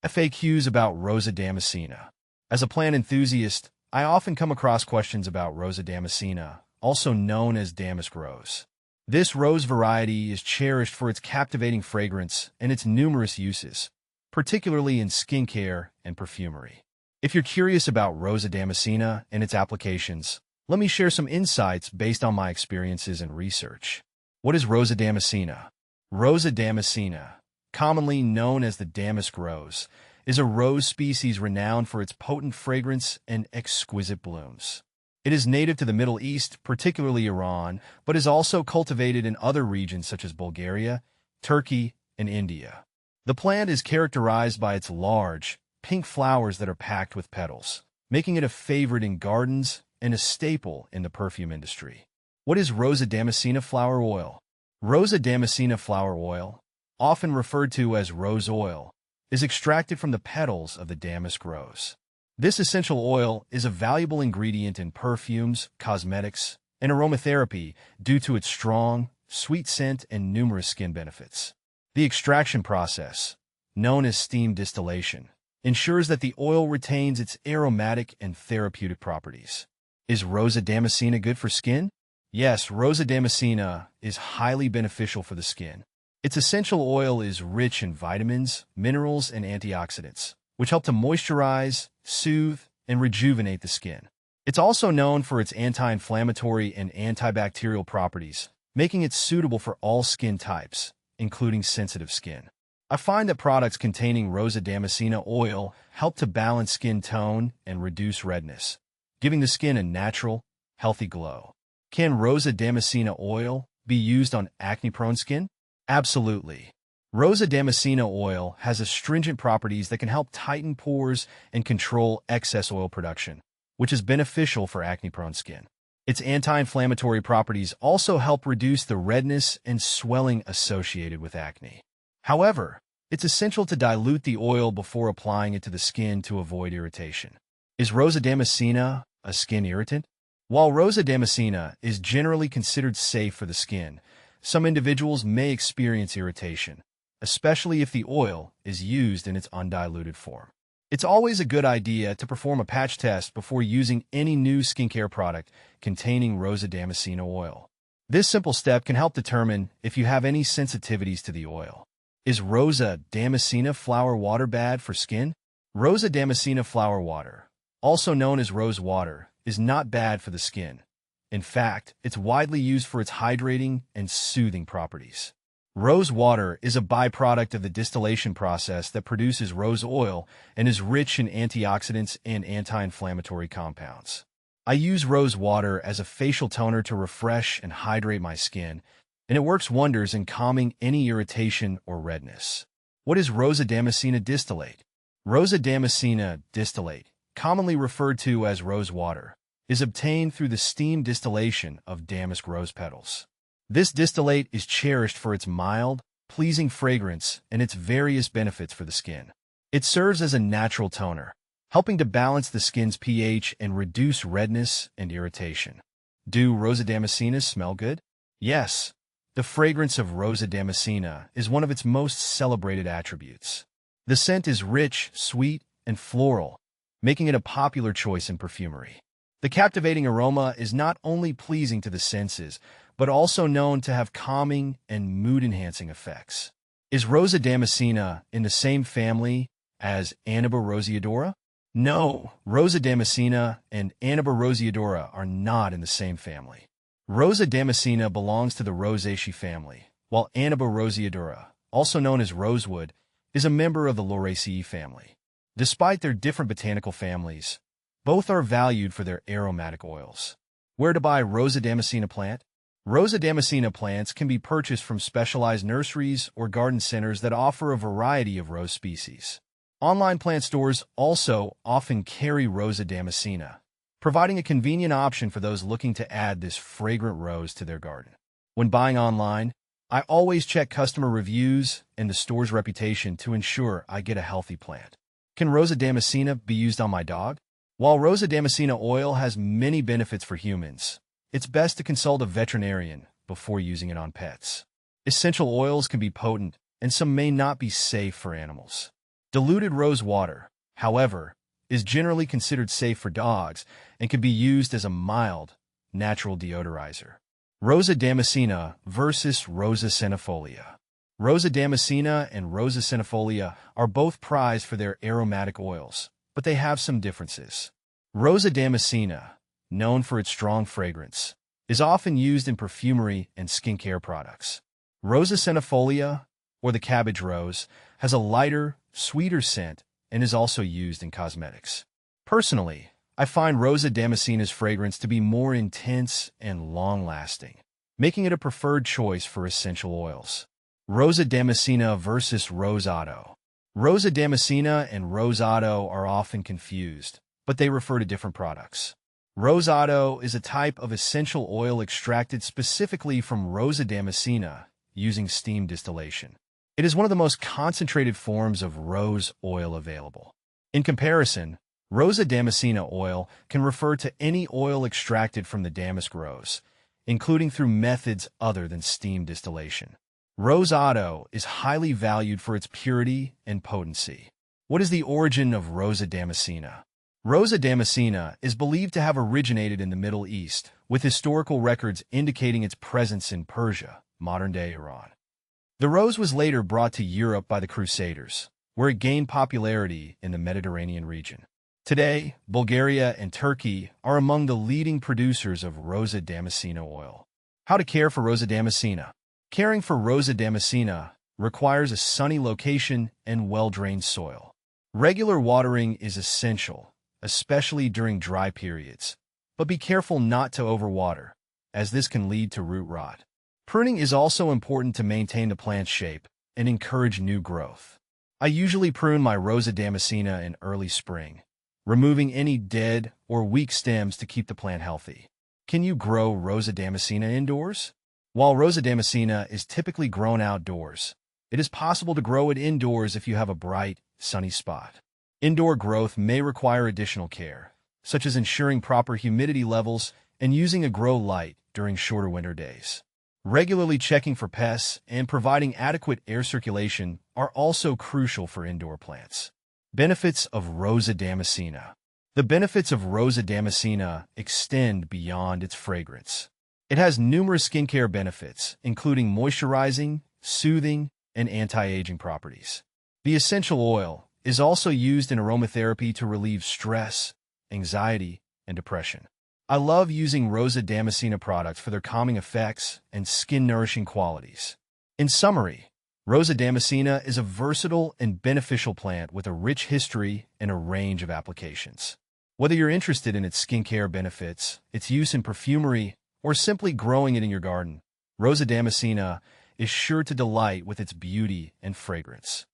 FAQs about Rosa Damascena. As a plant enthusiast, I often come across questions about Rosa Damascena, also known as damask rose. This rose variety is cherished for its captivating fragrance and its numerous uses, particularly in skincare and perfumery. If you're curious about Rosa Damascena and its applications, let me share some insights based on my experiences and research. What is Rosa Damascena? Rosa Damascena, commonly known as the damask rose, is a rose species renowned for its potent fragrance and exquisite blooms. It is native to the Middle East, particularly Iran, but is also cultivated in other regions such as Bulgaria, Turkey, and India. The plant is characterized by its large, pink flowers that are packed with petals, making it a favorite in gardens and a staple in the perfume industry. What is Rosa Damascena flower oil? Rosa Damascena flower oil, often referred to as rose oil, is extracted from the petals of the damask rose. This essential oil is a valuable ingredient in perfumes, cosmetics, and aromatherapy due to its strong, sweet scent and numerous skin benefits. The extraction process, known as steam distillation, ensures that the oil retains its aromatic and therapeutic properties. Is Rosa Damascena good for skin? Yes, Rosa Damascena is highly beneficial for the skin. Its essential oil is rich in vitamins, minerals, and antioxidants, which help to moisturize, soothe, and rejuvenate the skin. It's also known for its anti-inflammatory and antibacterial properties, making it suitable for all skin types, including sensitive skin. I find that products containing Rosa Damascena oil help to balance skin tone and reduce redness, giving the skin a natural, healthy glow. Can Rosa Damascena oil be used on acne-prone skin? Absolutely. Rosa Damascena oil has astringent properties that can help tighten pores and control excess oil production, which is beneficial for acne-prone skin. Its anti-inflammatory properties also help reduce the redness and swelling associated with acne. However, it's essential to dilute the oil before applying it to the skin to avoid irritation. Is Rosa Damascena a skin irritant? While Rosa Damascena is generally considered safe for the skin, some individuals may experience irritation, especially if the oil is used in its undiluted form. It's always a good idea to perform a patch test before using any new skincare product containing Rosa Damascena oil. This simple step can help determine if you have any sensitivities to the oil. Is Rosa Damascena flower water bad for skin? Rosa Damascena flower water, also known as rose water, is not bad for the skin. In fact, it's widely used for its hydrating and soothing properties. Rose water is a byproduct of the distillation process that produces rose oil and is rich in antioxidants and anti-inflammatory compounds. I use rose water as a facial toner to refresh and hydrate my skin, and it works wonders in calming any irritation or redness. What is Rosa Damascena distillate? Rosa Damascena distillate, commonly referred to as rose water, is obtained through the steam distillation of damask rose petals. This distillate is cherished for its mild, pleasing fragrance and its various benefits for the skin. It serves as a natural toner, helping to balance the skin's pH and reduce redness and irritation. Do Rosa Damascena smell good? Yes. The fragrance of Rosa Damascena is one of its most celebrated attributes. The scent is rich, sweet, and floral, making it a popular choice in perfumery. The captivating aroma is not only pleasing to the senses, but also known to have calming and mood-enhancing effects. Is Rosa Damascena in the same family as Annaba rosiodora? No, Rosa Damascena and Annaba rosiodora are not in the same family. Rosa Damascena belongs to the Rosaceae family, while Annaba rosiodora, also known as rosewood, is a member of the Lauraceae family. Despite their different botanical families, both are valued for their aromatic oils. Where to buy Rosa Damascena plant? Rosa Damascena plants can be purchased from specialized nurseries or garden centers that offer a variety of rose species. Online plant stores also often carry Rosa Damascena, providing a convenient option for those looking to add this fragrant rose to their garden. When buying online, I always check customer reviews and the store's reputation to ensure I get a healthy plant. Can Rosa Damascena be used on my dog? While Rosa Damascena oil has many benefits for humans, it's best to consult a veterinarian before using it on pets. Essential oils can be potent, and some may not be safe for animals. Diluted rose water, however, is generally considered safe for dogs and can be used as a mild, natural deodorizer. Rosa Damascena versus Rosa cenifolia. Rosa Damascena and Rosa cenifolia are both prized for their aromatic oils, but they have some differences. Rosa Damascena, known for its strong fragrance, is often used in perfumery and skincare products. Rosa cenifolia, or the cabbage rose, has a lighter, sweeter scent and is also used in cosmetics. Personally, I find Rosa Damascena's fragrance to be more intense and long-lasting, making it a preferred choice for essential oils. Rosa Damascena versus Rose Otto. Rosa Damascena and Rose Otto are often confused, but they refer to different products. Rose Otto is a type of essential oil extracted specifically from Rosa Damascena using steam distillation. It is one of the most concentrated forms of rose oil available. In comparison, Rosa Damascena oil can refer to any oil extracted from the damask rose, including through methods other than steam distillation. Rose Otto is highly valued for its purity and potency. What is the origin of Rosa Damascena? Rosa Damascena is believed to have originated in the Middle East, with historical records indicating its presence in Persia, modern-day Iran. The rose was later brought to Europe by the Crusaders, where it gained popularity in the Mediterranean region. Today, Bulgaria and Turkey are among the leading producers of Rosa Damascena oil. How to care for Rosa Damascena? Caring for Rosa Damascena requires a sunny location and well-drained soil. Regular watering is essential, especially during dry periods, but be careful not to overwater, as this can lead to root rot. Pruning is also important to maintain the plant's shape and encourage new growth. I usually prune my Rosa Damascena in early spring, removing any dead or weak stems to keep the plant healthy. Can you grow Rosa Damascena indoors? While Rosa Damascena is typically grown outdoors, it is possible to grow it indoors if you have a bright, sunny spot. Indoor growth may require additional care, such as ensuring proper humidity levels and using a grow light during shorter winter days. Regularly checking for pests and providing adequate air circulation are also crucial for indoor plants. Benefits of Rosa Damascena. The benefits of Rosa Damascena extend beyond its fragrance. It has numerous skincare benefits, including moisturizing, soothing, and anti-aging properties. The essential oil is also used in aromatherapy to relieve stress, anxiety, and depression. I love using Rosa Damascena products for their calming effects and skin-nourishing qualities. In summary, Rosa Damascena is a versatile and beneficial plant with a rich history and a range of applications. Whether you're interested in its skincare benefits, its use in perfumery, or simply growing it in your garden, Rosa Damascena is sure to delight with its beauty and fragrance.